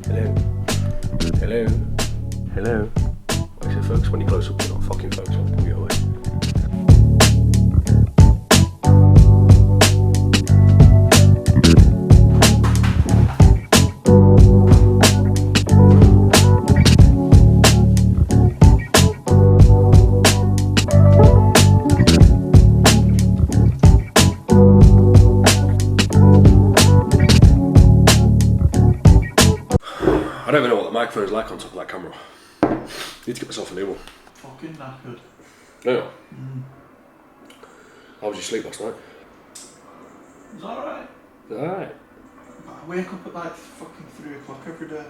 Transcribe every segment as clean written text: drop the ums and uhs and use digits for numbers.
Hello. Hello. Hello. Like I said, folks, when you close up, you're not fucking folks, I'll pull you away. I don't even know what the microphone is like on top of that camera. Need to get myself a new one. Fucking knackered. No. How was your sleep last night? It was alright. Alright. I wake up at like fucking 3 o'clock every day.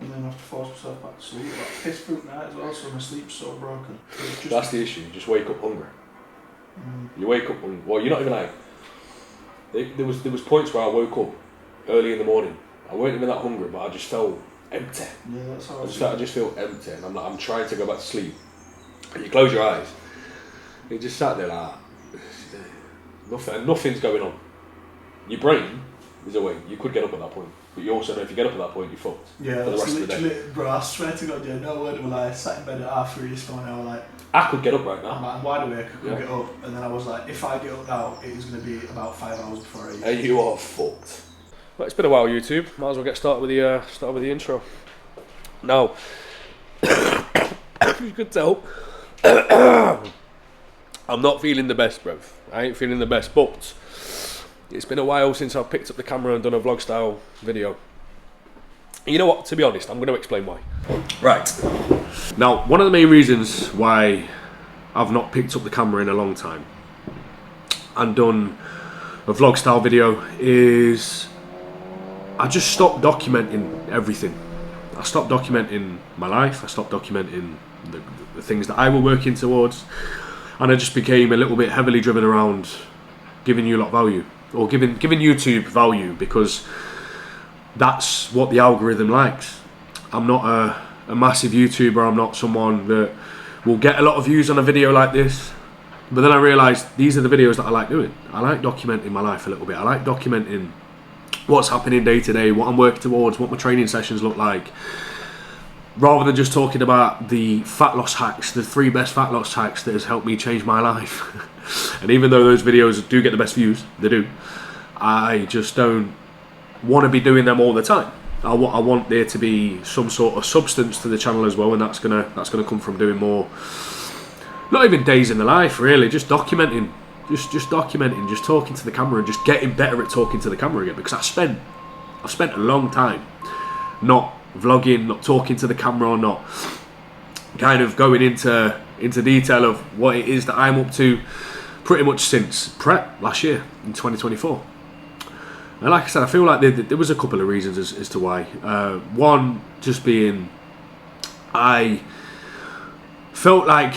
And then I have to force myself back to sleep. Like piss poop night as well, so my sleep's so broken. Just That's the issue, you just wake up hungry. You wake up hungry. Well, you're not even like... There was points where I woke up early in the morning. I weren't even that hungry, but I just felt empty. Yeah, that's how I just feel empty, and I'm trying to go back to sleep. And you close your eyes, you just sat there like nothing's going on. Your brain is awake. You could get up at that point, but you also know if you get up at that point, you're fucked. Yeah, for the that's rest of the literally, day. bro, I swear to God, yeah, no word of a lie. I sat in bed at 3:30 this morning, I was like, I could get up right now. I'm wide awake, I couldn't get up, and then I was like, if I get up now, it is going to be about 5 hours before I eat. And you are fucked. Well, it's been a while, YouTube. Might as well get started with the intro. Now, you could tell, I'm not feeling the best, bruv. I ain't feeling the best, but it's been a while since I've picked up the camera and done a vlog style video. You know what? To be honest, I'm going to explain why. Right. Now, one of the main reasons why I've not picked up the camera in a long time and done a vlog style video is I just stopped documenting everything. I stopped documenting my life, I stopped documenting the things that I were working towards, and I just became a little bit heavily driven around giving you a lot of value, or giving YouTube value, because that's what the algorithm likes. I'm not a massive YouTuber, I'm not someone that will get a lot of views on a video like this, but then I realised these are the videos that I like doing. I like documenting my life a little bit, I like documenting what's happening day to day, what I'm working towards, what my training sessions look like, rather than just talking about the fat loss hacks, the 3 best fat loss hacks that has helped me change my life. And even though those videos do get the best views, they do, I just don't want to be doing them all the time. I want there to be some sort of substance to the channel as well, and that's gonna come from doing more, not even days in the life really, just documenting. Just documenting, just talking to the camera, and just getting better at talking to the camera again. Because I've spent a long time not vlogging, not talking to the camera, not kind of going into detail of what it is that I'm up to, pretty much since prep last year in 2024. And like I said, I feel like there was a couple of reasons as to why. One just being, I felt like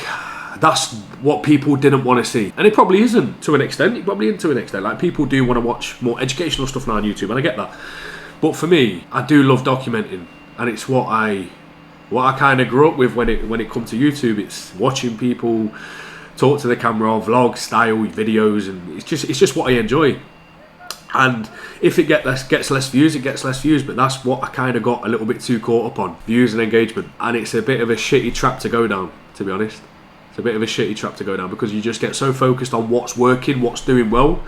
that's what people didn't want to see, and it probably isn't to an extent. Like, people do want to watch more educational stuff now on YouTube, and I get that. But for me, I do love documenting, and it's what I kind of grew up with when it comes to YouTube. It's watching people talk to the camera, vlog style videos, and it's just what I enjoy. And if it gets less views, it gets less views. But that's what I kind of got a little bit too caught up on, views and engagement, and it's a bit of a shitty trap to go down, to be honest. It's a bit of a shitty trap to go down, because you just get so focused on what's working, what's doing well,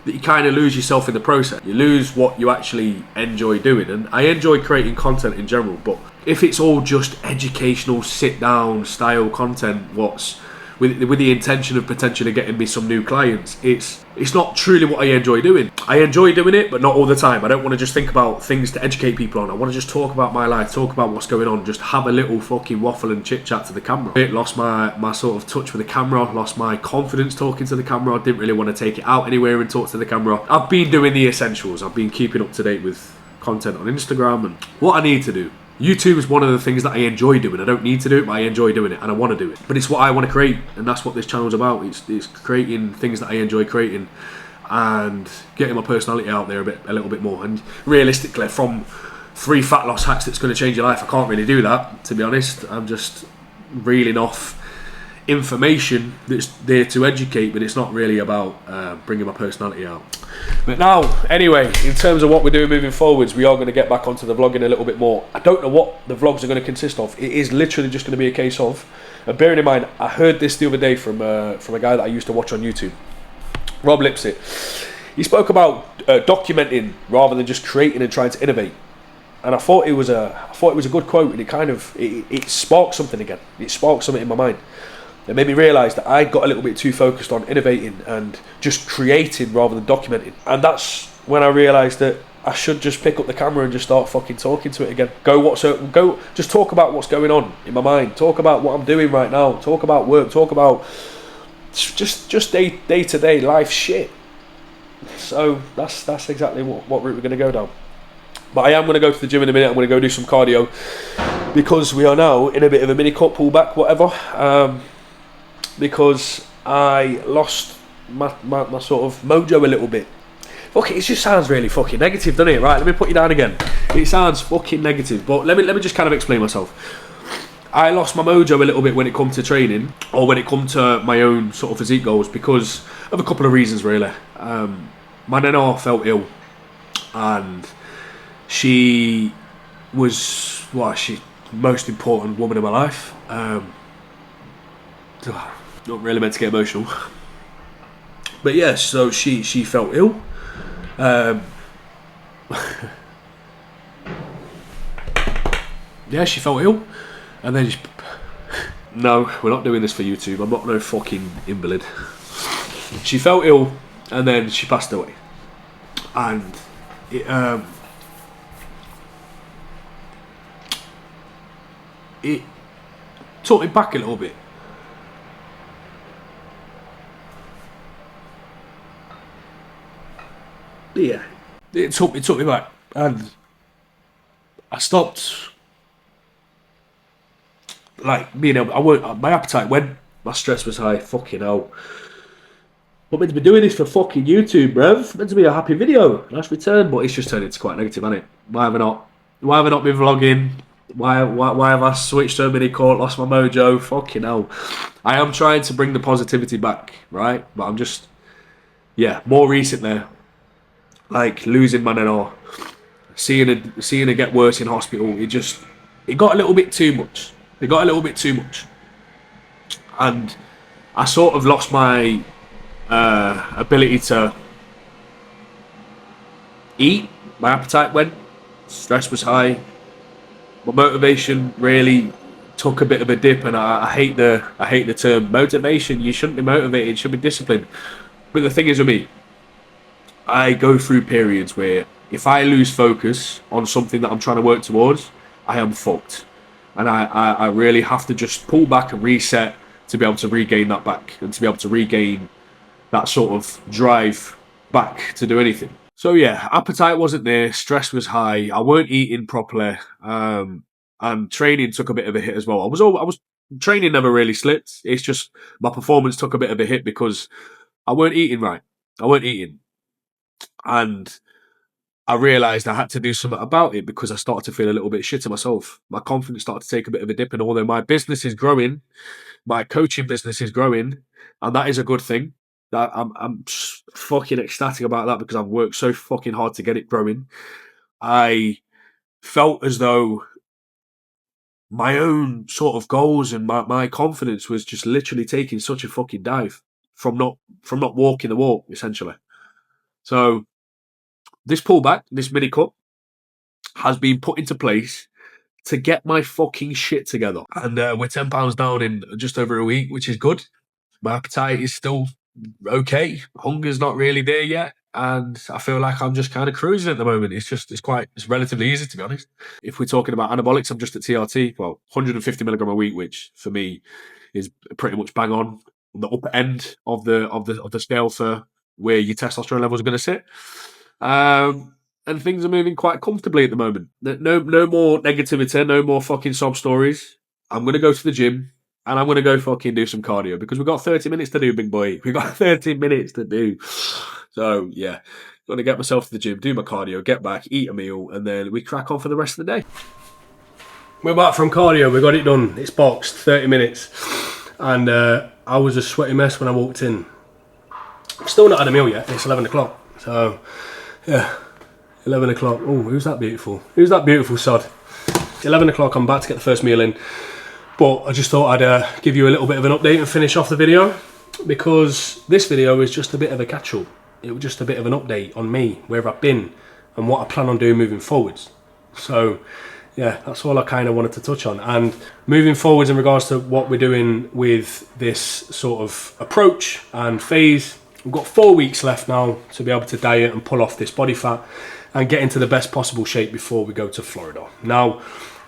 that you kind of lose yourself in the process. You lose what you actually enjoy doing. And I enjoy creating content in general, but if it's all just educational, sit down style content, what's with the intention of potentially getting me some new clients, it's not truly what I enjoy doing. I enjoy doing it, but not all the time. I don't want to just think about things to educate people on. I want to just talk about my life, talk about what's going on, just have a little fucking waffle and chit chat to the camera. I lost my sort of touch with the camera, lost my confidence talking to the camera. I didn't really want to take it out anywhere and talk to the camera. I've been doing the essentials. I've been keeping up to date with content on Instagram and what I need to do. YouTube is one of the things that I enjoy doing. I don't need to do it, but I enjoy doing it, and I want to do it. But it's what I want to create, and that's what this channel's about. It's creating things that I enjoy creating, and getting my personality out there a little bit more. And realistically, from 3 fat loss hacks that's going to change your life, I can't really do that, to be honest. I'm just reeling off information that's there to educate, but it's not really about bringing my personality out. But now, anyway, in terms of what we're doing moving forwards, we are going to get back onto the vlogging a little bit more. I don't know what the vlogs are going to consist of. It is literally just going to be a case of, bearing in mind, I heard this the other day from a guy that I used to watch on YouTube, Rob Lipsett. He spoke about documenting rather than just creating and trying to innovate. And I thought it was a good quote, and it sparked something again. It sparked something in my mind. It made me realise that I got a little bit too focused on innovating and just creating rather than documenting. And that's when I realised that I should just pick up the camera and just start fucking talking to it again. Just talk about what's going on in my mind. Talk about what I'm doing right now. Talk about work. Talk about just day to day life shit. So that's exactly what route we're going to go down. But I am going to go to the gym in a minute. I'm going to go do some cardio because we are now in a bit of a mini cut, pullback, whatever. Because I lost my sort of mojo a little bit. Fuck it just sounds really fucking negative, doesn't it? Right, let me put you down again. It sounds fucking negative, but let me just kind of explain myself. I lost my mojo a little bit when it come to training, or when it come to my own sort of physique goals, because of a couple of reasons, really. My nana felt ill, and she was she most important woman in my life. Not really meant to get emotional, but yeah. So she felt ill. Yeah, she felt ill, and then no, we're not doing this for YouTube. I'm not no fucking invalid. She felt ill, and then she passed away, and it took me back a little bit. Yeah, it took me back, and I stopped being able. My appetite went. My stress was high. Fucking hell. I'm meant to be doing this for fucking YouTube, bruv. Meant to be a happy video. Nice return, but it's just turned into quite negative, hasn't it? Why have I not been vlogging? Why have I switched to a mini court, lost my mojo? Fucking hell. I am trying to bring the positivity back, right? But I'm just, more recently, losing my nana, seeing her get worse in hospital, it got a little bit too much. And I sort of lost my ability to eat. My appetite went. Stress was high. My motivation really took a bit of a dip, and I hate the term motivation. You shouldn't be motivated. You should be disciplined. But the thing is with me, I go through periods where if I lose focus on something that I'm trying to work towards, I am fucked. And I really have to just pull back and reset to be able to regain that back, and to be able to regain that sort of drive back to do anything. So yeah, appetite wasn't there, stress was high, I weren't eating properly, and training took a bit of a hit as well. Training never really slipped. It's just my performance took a bit of a hit because I weren't eating right. And I realised I had to do something about it because I started to feel a little bit shit to myself. My confidence started to take a bit of a dip, and although my business is growing, my coaching business is growing, and that is a good thing. That I'm fucking ecstatic about that because I've worked so fucking hard to get it growing. I felt as though my own sort of goals and my confidence was just literally taking such a fucking dive from not walking the walk, essentially. So this pullback, this mini cut, has been put into place to get my fucking shit together. And we're 10 pounds down in just over a week, which is good. My appetite is still okay. Hunger's not really there yet. And I feel like I'm just kind of cruising at the moment. It's relatively easy, to be honest. If we're talking about anabolics, I'm just at TRT, 150 milligram a week, which for me is pretty much bang on the upper end of the scale for where your testosterone levels are going to sit. And things are moving quite comfortably at the moment. No more negativity, no more fucking sob stories. I'm going to go to the gym and I'm going to go fucking do some cardio because we've got 30 minutes to do, big boy. We've got 30 minutes to do. So, yeah, going to get myself to the gym, do my cardio, get back, eat a meal, and then we crack on for the rest of the day. We're back from cardio. We got it done. It's boxed, 30 minutes. and I was a sweaty mess when I walked in. I've still not had a meal yet. It's 11 o'clock, so yeah, 11 o'clock. Oh, who's that beautiful? Who's that beautiful sod? It's 11 o'clock. I'm about to get the first meal in, but I just thought I'd give you a little bit of an update and finish off the video, because this video is just a bit of a catch-up. It was just a bit of an update on me, where I've been, and what I plan on doing moving forwards. So yeah, that's all I kind of wanted to touch on. And moving forwards in regards to what we're doing with this sort of approach and phase, we've got 4 weeks left now to be able to diet and pull off this body fat and get into the best possible shape before we go to Florida. Now,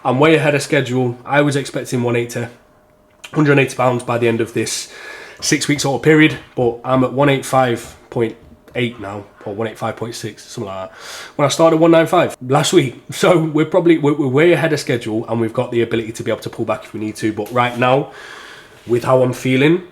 I'm way ahead of schedule. I was expecting 180 pounds by the end of this 6 week sort of period, but I'm at 185.8 now, or 185.6, something like that, when I started 195 last week. So we're way ahead of schedule, and we've got the ability to be able to pull back if we need to. But right now, with how I'm feeling,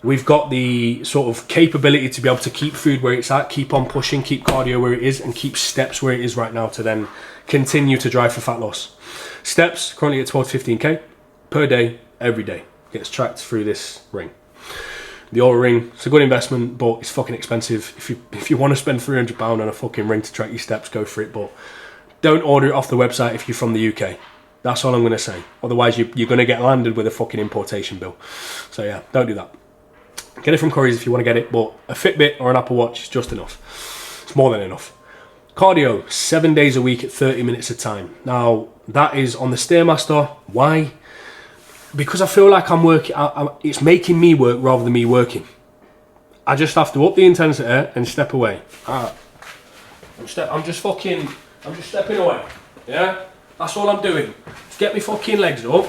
we've got the sort of capability to be able to keep food where it's at, keep on pushing, keep cardio where it is, and keep steps where it is right now to then continue to drive for fat loss. Steps currently at 12 to 15k per day, every day, gets tracked through this ring. The Aura ring, it's a good investment, but it's fucking expensive. If you want to spend £300 on a fucking ring to track your steps, go for it. But don't order it off the website if you're from the UK. That's all I'm going to say. Otherwise, you're going to get landed with a fucking importation bill. So yeah, don't do that. Get it from Currys if you want to get it, but a Fitbit or an Apple Watch is just enough. It's more than enough. Cardio, 7 days a week at 30 minutes a time. Now, that is on the Stairmaster. Why? Because I feel like I'm working, it's making me work rather than me working. I just have to up the intensity and step away. I'm just stepping away. Yeah? That's all I'm doing. Get me fucking legs up.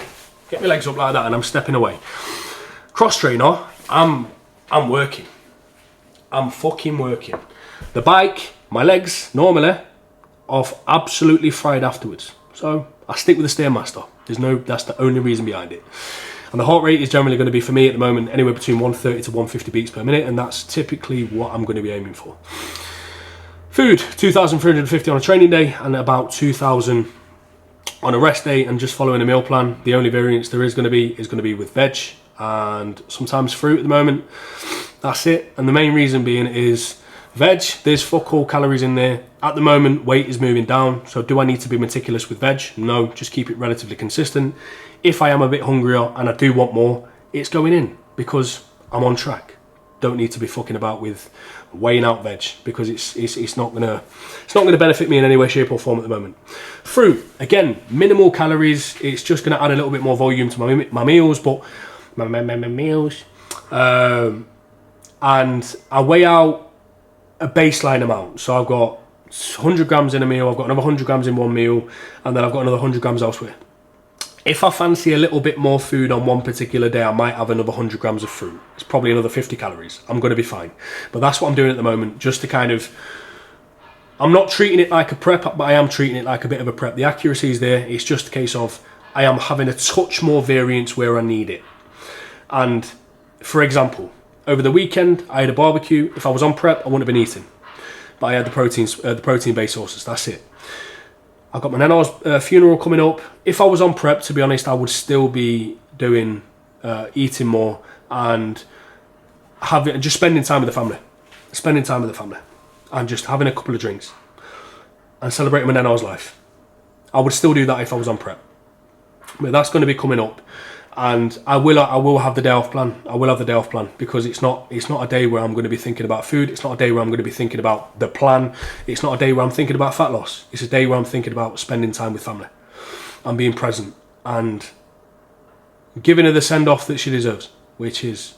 Get my legs up like that, and I'm stepping away. Cross trainer, I'm working. I'm fucking working. The bike, my legs, normally, are absolutely fried afterwards. So I stick with the Stairmaster. That's the only reason behind it. And the heart rate is generally going to be, for me at the moment, anywhere between 130 to 150 beats per minute, and that's typically what I'm going to be aiming for. Food, 2,350 on a training day and about 2,000 on a rest day, and just following a meal plan. The only variance there is going to be with veg and sometimes fruit at the moment. That's it. And the main reason being is veg, there's fuck all calories in there. At the moment, weight is moving down, so do I need to be meticulous with veg? No, just keep it relatively consistent. If I am a bit hungrier and I do want more, it's going in because I'm on track. Don't need to be fucking about with weighing out veg, because it's not gonna benefit me in any way, shape or form at the moment. Fruit, again, minimal calories. It's just gonna add a little bit more volume to my meals, but my meals. And I weigh out a baseline amount. So I've got 100 grams in a meal, I've got another 100 grams in one meal, and then I've got another 100 grams elsewhere. If I fancy a little bit more food on one particular day, I might have another 100 grams of fruit. It's probably another 50 calories. I'm going to be fine. But that's what I'm doing at the moment, just to kind of... I'm not treating it like a prep, but I am treating it like a bit of a prep. The accuracy is there. It's just a case of I am having a touch more variance where I need it. And, for example, over the weekend, I had a barbecue. If I was on prep, I wouldn't have been eating. But I had the protein-based sources. That's it. I've got my nana's funeral coming up. If I was on prep, to be honest, I would still be doing eating more and just spending time with the family. And just having a couple of drinks and celebrating my nana's life. I would still do that if I was on prep. But that's going to be coming up. And I will have the day off plan. I will have the day off plan, because it's not a day where I'm going to be thinking about food. It's not a day where I'm going to be thinking about the plan. It's not a day where I'm thinking about fat loss. It's a day where I'm thinking about spending time with family and being present and giving her the send-off that she deserves, which is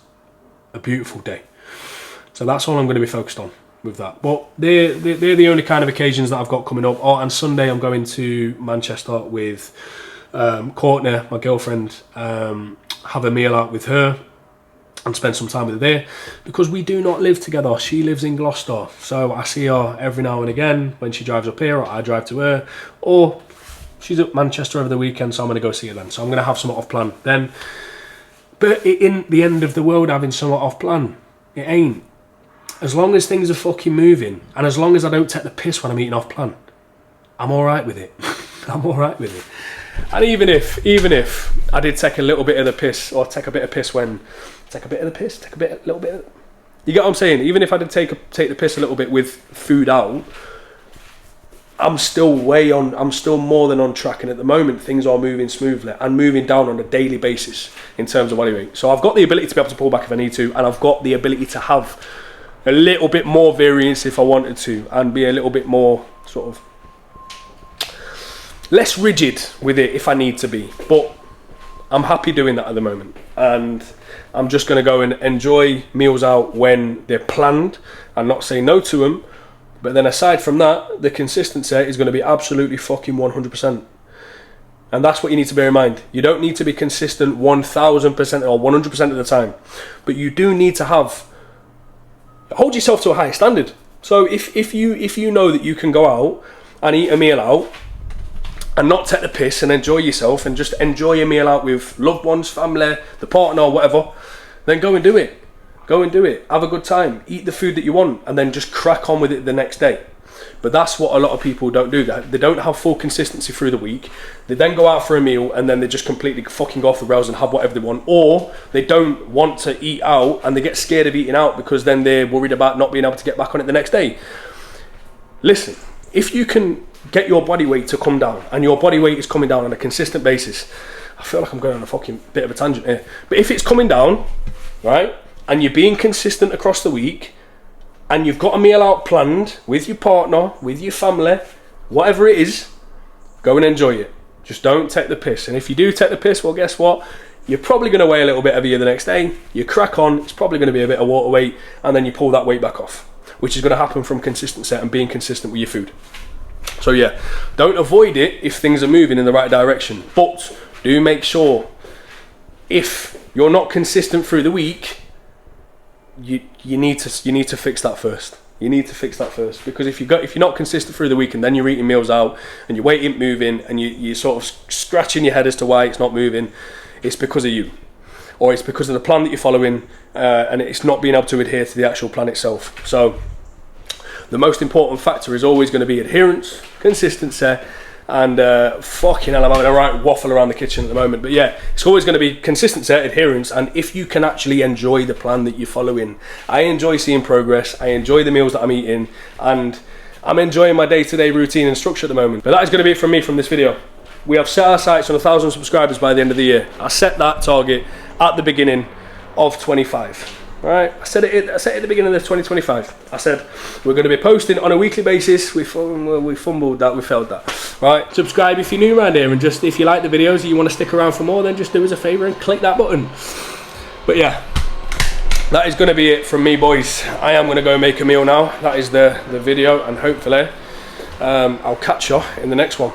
a beautiful day. So that's all I'm going to be focused on with that. But they're the only kind of occasions that I've got coming up. Oh, and Sunday I'm going to Manchester with Courtney, my girlfriend, have a meal out with her and spend some time with her there, because we do not live together. She lives in Gloucester, so I see her every now and again when she drives up here, or I drive to her, or she's at Manchester over the weekend, so I'm going to go see her then. So I'm going to have something off plan then. But it ain't the end of the world having something off plan. It ain't. As long as things are fucking moving, and as long as I don't take the piss when I'm eating off plan, I'm alright with it. I'm all right with it. And even if I did take a little bit of the piss, or take a bit of piss when, take a little bit. You get what I'm saying? Even if I did take the piss a little bit with food out, I'm still more than on track, and at the moment things are moving smoothly and moving down on a daily basis in terms of body weight. So I've got the ability to be able to pull back if I need to, and I've got the ability to have a little bit more variance if I wanted to, and be a little bit more sort of less rigid with it if I need to be. But I'm happy doing that at the moment, and I'm just going to go and enjoy meals out when they're planned and not say no to them. But then aside from that, the consistency is going to be absolutely fucking 100%. And that's what you need to bear in mind. You don't need to be consistent 1000% or 100% of the time, but you do need to hold yourself to a higher standard. So if you know that you can go out and eat a meal out and not take the piss and enjoy yourself and just enjoy a meal out with loved ones, family, the partner, or whatever, then go and do it. Go and do it. Have a good time. Eat the food that you want, and then just crack on with it the next day. But that's what a lot of people don't do. They don't have full consistency through the week. They then go out for a meal, and then they just completely fucking go off the rails and have whatever they want. Or they don't want to eat out, and they get scared of eating out because then they're worried about not being able to get back on it the next day. Listen, if you can get your body weight to come down, and your body weight is coming down on a consistent basis, I feel like I'm going on a fucking bit of a tangent here. But if it's coming down, right, and you're being consistent across the week, and you've got a meal out planned with your partner, with your family, whatever it is, go and enjoy it. Just don't take the piss. And if you do take the piss, well, guess what? You're probably going to weigh a little bit heavier the next day. You crack on, it's probably going to be a bit of water weight, and then you pull that weight back off, which is going to happen from consistency and being consistent with your food. So yeah, don't avoid it if things are moving in the right direction, but do make sure if you're not consistent through the week, you need to fix that first. You need to fix that first, because if you're not consistent through the week and then you're eating meals out and your weight isn't moving and you're sort of scratching your head as to why it's not moving, it's because of you, or it's because of the plan that you're following, and it's not being able to adhere to the actual plan itself. So the most important factor is always going to be adherence, consistency, and fucking hell, I'm having a right waffle around the kitchen at the moment. But yeah, it's always going to be consistency, adherence, and if you can actually enjoy the plan that you're following. I enjoy seeing progress, I enjoy the meals that I'm eating, and I'm enjoying my day-to-day routine and structure at the moment. But that is going to be it from me from this video. We have set our sights on 1,000 subscribers by the end of the year. I set that target at the beginning of 25. Right, I said it at the beginning of 2025. I said we're going to be posting on a weekly basis. We fumbled that, we failed that. Right, subscribe if you're new around here, and just if you like the videos and you want to stick around for more, then just do us a favour and click that button. But yeah, that is going to be it from me, boys. I am going to go make a meal now. That is the video, and hopefully I'll catch you in the next one.